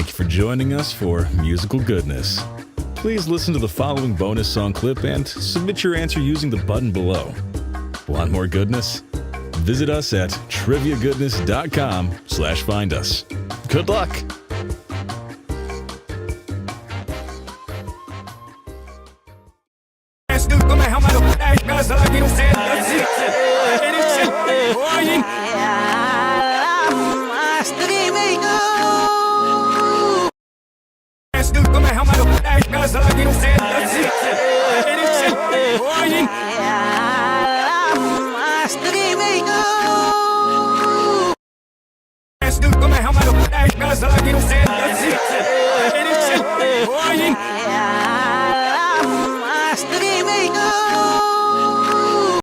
Thank you for joining us for Musical Goodness. Please listen to the following bonus song clip and submit your answer using the button below. Want more goodness? Visit us at triviagoodness.com/find us. Good luck! Streaming.